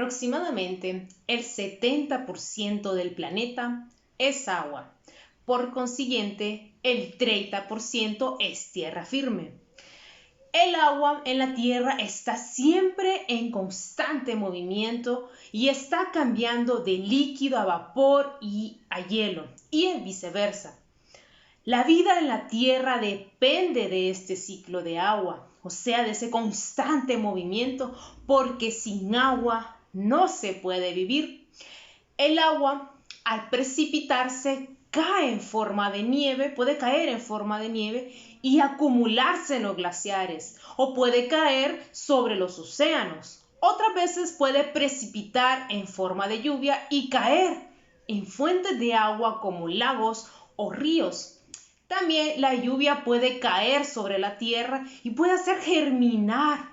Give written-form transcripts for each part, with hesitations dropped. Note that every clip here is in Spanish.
Aproximadamente el 70% del planeta es agua. Por consiguiente, el 30% es tierra firme. El agua en la tierra está siempre en constante movimiento y está cambiando de líquido a vapor y a hielo, y viceversa. La vida en la tierra depende de este ciclo de agua, o sea, de ese constante movimiento, porque sin agua no se puede vivir. El agua, al precipitarse, cae en forma de nieve, puede caer en forma de nieve y acumularse en los glaciares, o puede caer sobre los océanos. Otras veces puede precipitar en forma de lluvia y caer en fuentes de agua como lagos o ríos. También la lluvia puede caer sobre la tierra y puede hacer germinar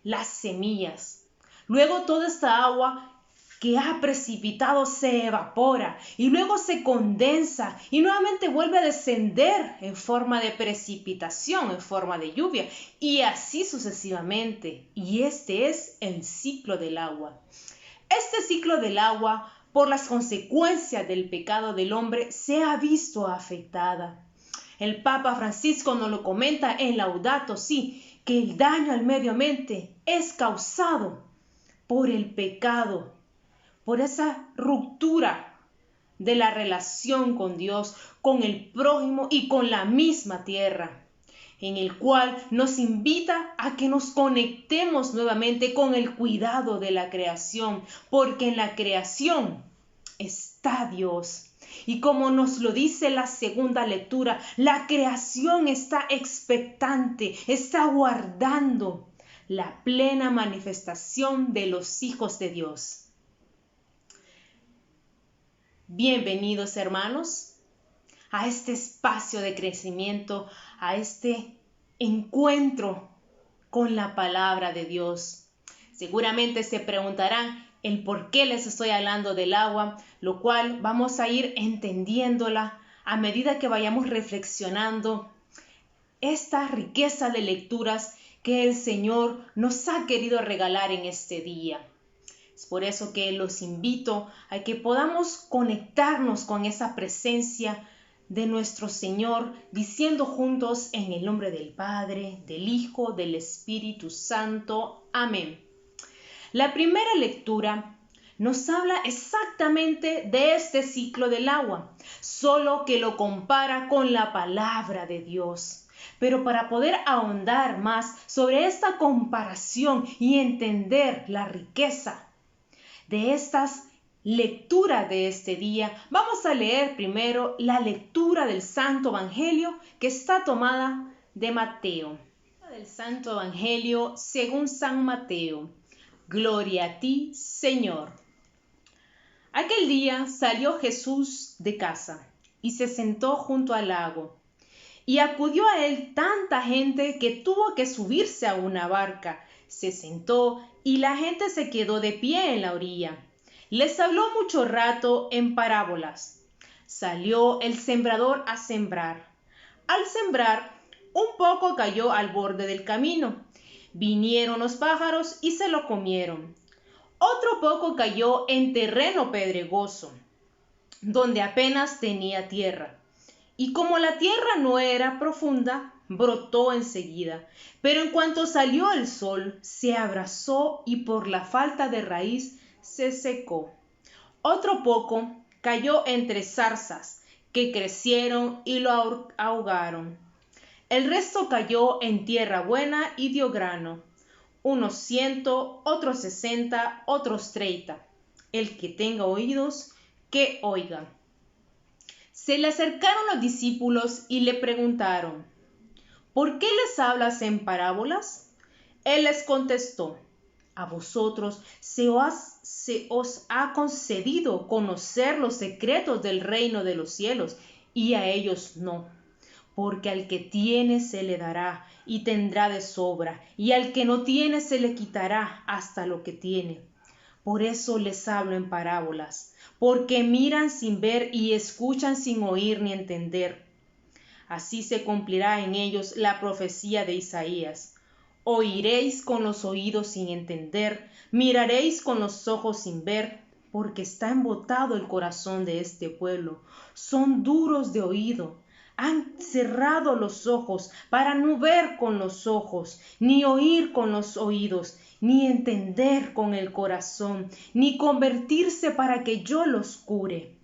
las semillas. Luego toda esta agua que ha precipitado se evapora y luego se condensa y nuevamente vuelve a descender en forma de precipitación, en forma de lluvia, y así sucesivamente. Y este es el ciclo del agua. Este ciclo del agua, por las consecuencias del pecado del hombre, se ha visto afectada. El Papa Francisco nos lo comenta en Laudato Si, que el daño al medio ambiente es causado por el pecado, por esa ruptura de la relación con Dios, con el prójimo y con la misma tierra, en el cual nos invita a que nos conectemos nuevamente con el cuidado de la creación, porque en la creación está Dios. Y como nos lo dice la segunda lectura, la creación está expectante, está guardando la plena manifestación de los hijos de Dios. Bienvenidos, hermanos, a este espacio de crecimiento, a este encuentro con la palabra de Dios. Seguramente se preguntarán el por qué les estoy hablando del agua, lo cual vamos a ir entendiéndola a medida que vayamos reflexionando esta riqueza de lecturas que el Señor nos ha querido regalar en este día. Es por eso que los invito a que podamos conectarnos con esa presencia de nuestro Señor, diciendo juntos en el nombre del Padre, del Hijo, del Espíritu Santo. Amén. La primera lectura nos habla exactamente de este ciclo del agua, solo que lo compara con la palabra de Dios. Pero para poder ahondar más sobre esta comparación y entender la riqueza de estas lecturas de este día, vamos a leer primero la lectura del Santo Evangelio que está tomada de Mateo. Del Santo Evangelio según San Mateo. Gloria a ti, Señor. Aquel día salió Jesús de casa y se sentó junto al lago. Y acudió a él tanta gente que tuvo que subirse a una barca. Se sentó y la gente se quedó de pie en la orilla. Les habló mucho rato en parábolas. Salió el sembrador a sembrar. Al sembrar, un poco cayó al borde del camino. Vinieron los pájaros y se lo comieron. Otro poco cayó en terreno pedregoso, donde apenas tenía tierra. Y como la tierra no era profunda, brotó enseguida. Pero en cuanto salió el sol, se abrasó y por la falta de raíz se secó. Otro poco cayó entre zarzas, que crecieron y lo ahogaron. El resto cayó en tierra buena y dio grano, unos 100, otros 60, otros 30. El que tenga oídos, que oiga. Se le acercaron los discípulos y le preguntaron: ¿por qué les hablas en parábolas? Él les contestó: a vosotros se os ha concedido conocer los secretos del reino de los cielos, y a ellos no. Porque al que tiene se le dará y tendrá de sobra, y al que no tiene se le quitará hasta lo que tiene. Por eso les hablo en parábolas, porque miran sin ver y escuchan sin oír ni entender. Así se cumplirá en ellos la profecía de Isaías. Oiréis con los oídos sin entender, miraréis con los ojos sin ver, porque está embotado el corazón de este pueblo. Son duros de oído, han cerrado los ojos para no ver con los ojos, ni oír con los oídos, ni entender con el corazón, ni convertirse para que yo los cure.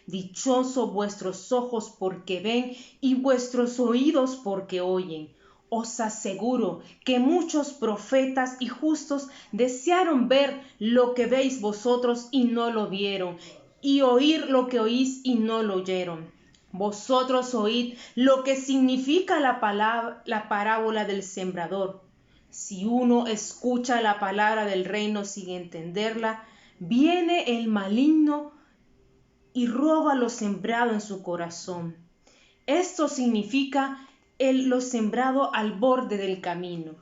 Dichosos vuestros ojos porque ven y vuestros oídos porque oyen. Os aseguro que muchos profetas y justos desearon ver lo que veis vosotros y no lo vieron, y oír lo que oís y no lo oyeron. Vosotros oíd lo que significa la parábola del sembrador. Si uno escucha la palabra del reino sin entenderla, viene el maligno y roba lo sembrado en su corazón. Esto significa lo sembrado al borde del camino.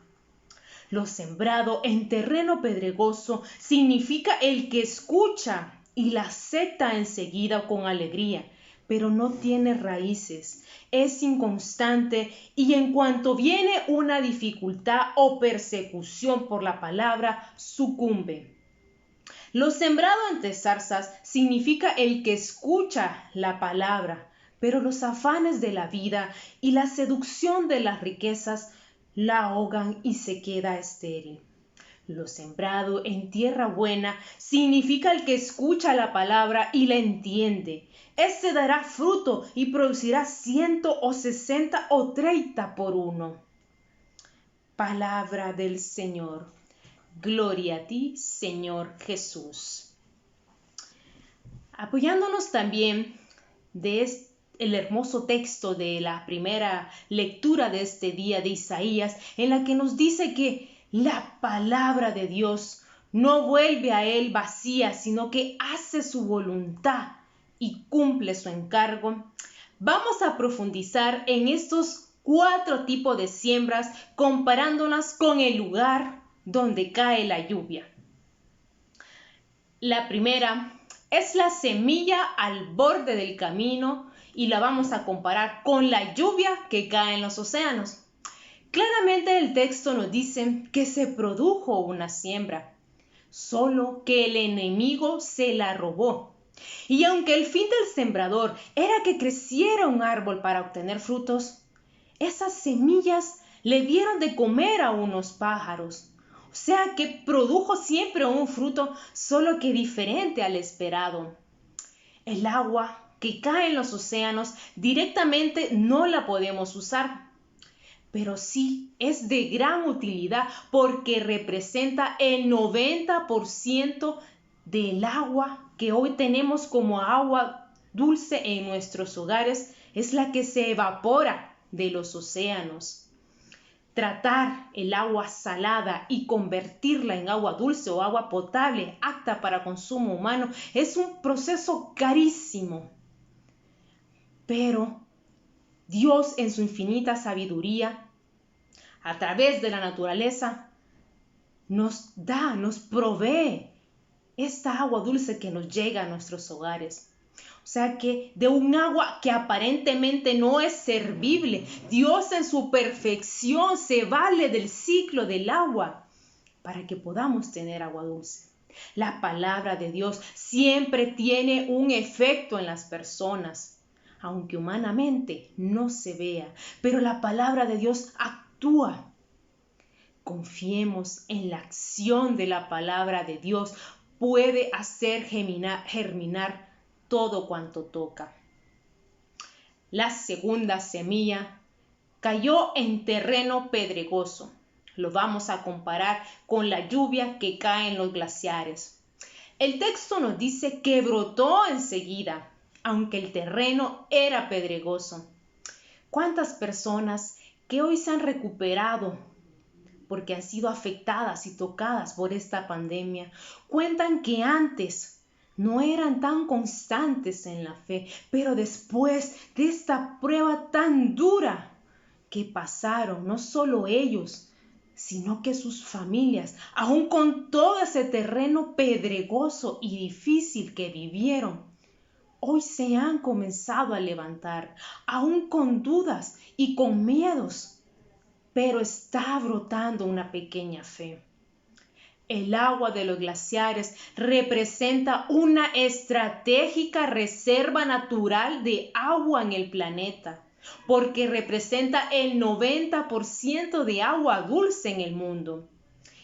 Lo sembrado en terreno pedregoso significa el que escucha y la acepta enseguida con alegría, pero no tiene raíces, es inconstante y en cuanto viene una dificultad o persecución por la palabra, sucumbe. Lo sembrado entre zarzas significa el que escucha la palabra, pero los afanes de la vida y la seducción de las riquezas la ahogan y se queda estéril. Lo sembrado en tierra buena significa el que escucha la palabra y la entiende. Este dará fruto y producirá 100 o 60 o 30 por uno. Palabra del Señor. Gloria a ti, Señor Jesús. Apoyándonos también de el hermoso texto de la primera lectura de este día de Isaías, en la que nos dice que la palabra de Dios no vuelve a él vacía, sino que hace su voluntad y cumple su encargo. Vamos a profundizar en estos 4 tipos de siembras, comparándolas con el lugar donde cae la lluvia. La primera es la semilla al borde del camino y la vamos a comparar con la lluvia que cae en los océanos. Claramente el texto nos dice que se produjo una siembra, solo que el enemigo se la robó. Y aunque el fin del sembrador era que creciera un árbol para obtener frutos, esas semillas le dieron de comer a unos pájaros. O sea que produjo siempre un fruto, solo que diferente al esperado. El agua que cae en los océanos directamente no la podemos usar, pero sí es de gran utilidad porque representa el 90% del agua que hoy tenemos como agua dulce en nuestros hogares, es la que se evapora de los océanos. Tratar el agua salada y convertirla en agua dulce o agua potable apta para consumo humano es un proceso carísimo. Pero Dios en su infinita sabiduría, a través de la naturaleza, nos provee esta agua dulce que nos llega a nuestros hogares. O sea que de un agua que aparentemente no es servible, Dios en su perfección se vale del ciclo del agua para que podamos tener agua dulce. La palabra de Dios siempre tiene un efecto en las personas, aunque humanamente no se vea, pero la palabra de Dios actúa. Confiemos en la acción de la palabra de Dios, puede hacer germinar todo cuanto toca. La segunda semilla cayó en terreno pedregoso. Lo vamos a comparar con la lluvia que cae en los glaciares. El texto nos dice que brotó enseguida, aunque el terreno era pedregoso. ¿Cuántas personas que hoy se han recuperado porque han sido afectadas y tocadas por esta pandemia cuentan que antes no eran tan constantes en la fe, pero después de esta prueba tan dura que pasaron, no solo ellos, sino que sus familias, aún con todo ese terreno pedregoso y difícil que vivieron, hoy se han comenzado a levantar, aún con dudas y con miedos, pero está brotando una pequeña fe. El agua de los glaciares representa una estratégica reserva natural de agua en el planeta, porque representa el 90% de agua dulce en el mundo.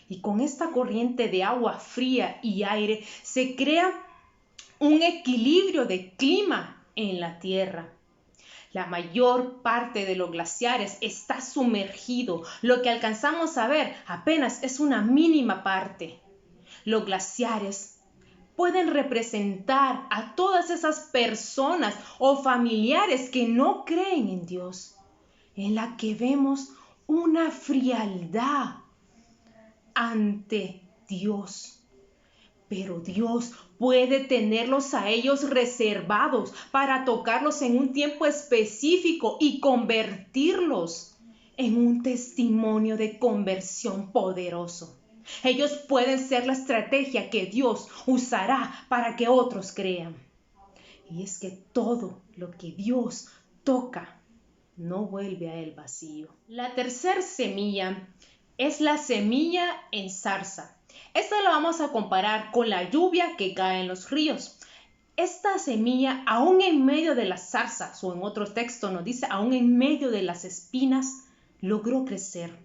Y con esta corriente de agua fría y aire se crea un equilibrio de clima en la Tierra. La mayor parte de los glaciares está sumergido. Lo que alcanzamos a ver apenas es una mínima parte. Los glaciares pueden representar a todas esas personas o familiares que no creen en Dios, en la que vemos una frialdad ante Dios. Pero Dios puede tenerlos a ellos reservados para tocarlos en un tiempo específico y convertirlos en un testimonio de conversión poderoso. Ellos pueden ser la estrategia que Dios usará para que otros crean. Y es que todo lo que Dios toca no vuelve a él vacío. La tercera semilla es la semilla en zarza. Esta la vamos a comparar con la lluvia que cae en los ríos. Esta semilla, aún en medio de las zarzas, o en otro texto nos dice, aún en medio de las espinas, logró crecer.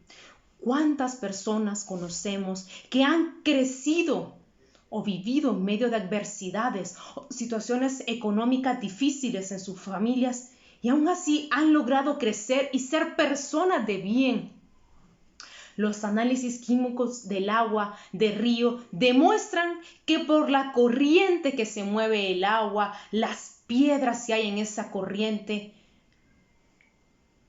¿Cuántas personas conocemos que han crecido o vivido en medio de adversidades, o situaciones económicas difíciles en sus familias, y aún así han logrado crecer y ser personas de bien? Los análisis químicos del agua de río demuestran que por la corriente que se mueve el agua, las piedras que hay en esa corriente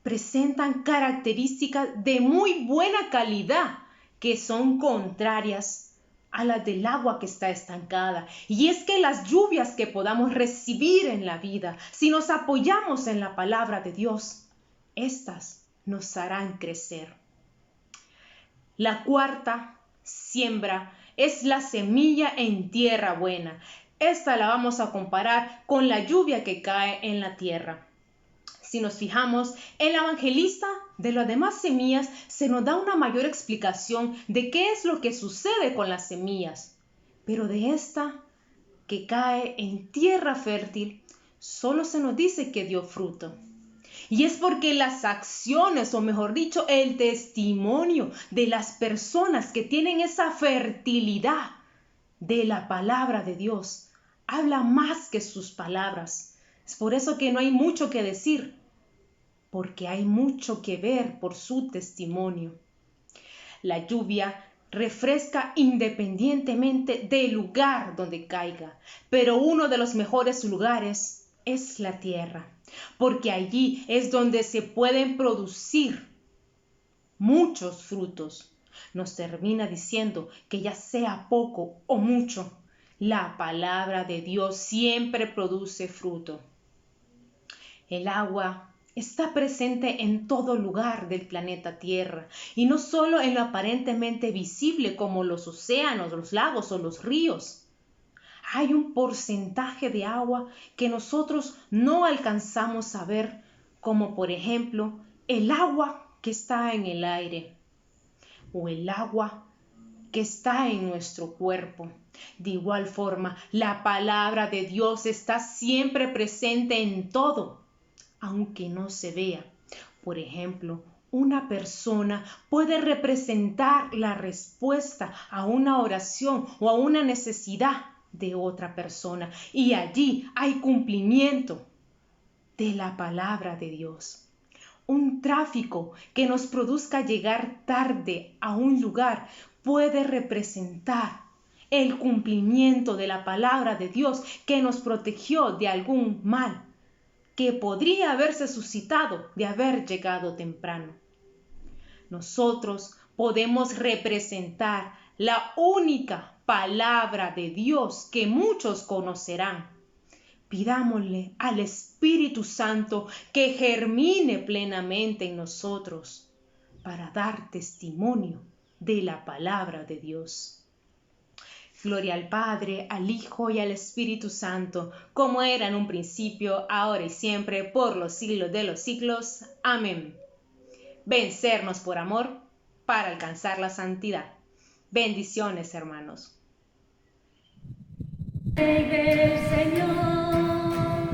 presentan características de muy buena calidad que son contrarias a las del agua que está estancada. Y es que las lluvias que podamos recibir en la vida, si nos apoyamos en la palabra de Dios, estas nos harán crecer. La cuarta siembra es la semilla en tierra buena. Esta la vamos a comparar con la lluvia que cae en la tierra. Si nos fijamos, el evangelista de las demás semillas se nos da una mayor explicación de qué es lo que sucede con las semillas. Pero de esta que cae en tierra fértil, solo se nos dice que dio fruto. Y es porque las acciones, o mejor dicho, el testimonio de las personas que tienen esa fertilidad de la palabra de Dios, habla más que sus palabras. Es por eso que no hay mucho que decir, porque hay mucho que ver por su testimonio. La lluvia refresca independientemente del lugar donde caiga, pero uno de los mejores lugares es la tierra, porque allí es donde se pueden producir muchos frutos. Nos termina diciendo que ya sea poco o mucho, la palabra de Dios siempre produce fruto. El agua está presente en todo lugar del planeta Tierra, y no solo en lo aparentemente visible como los océanos, los lagos o los ríos. Hay un porcentaje de agua que nosotros no alcanzamos a ver, como por ejemplo el agua que está en el aire o el agua que está en nuestro cuerpo. De igual forma, la palabra de Dios está siempre presente en todo, aunque no se vea. Por ejemplo, una persona puede representar la respuesta a una oración o a una necesidad de otra persona, y allí hay cumplimiento de la palabra de Dios. Un tráfico que nos produzca llegar tarde a un lugar puede representar el cumplimiento de la palabra de Dios que nos protegió de algún mal que podría haberse suscitado de haber llegado temprano. Nosotros podemos representar la única palabra de Dios que muchos conocerán. Pidámosle al Espíritu Santo que germine plenamente en nosotros para dar testimonio de la palabra de Dios. Gloria al Padre, al Hijo y al Espíritu Santo, como era en un principio, ahora y siempre, por los siglos de los siglos. Amén. vencernos por amor para alcanzar la santidad. Bendiciones, hermanos. El Señor,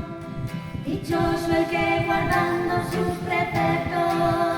dichoso el que guardando sus preceptos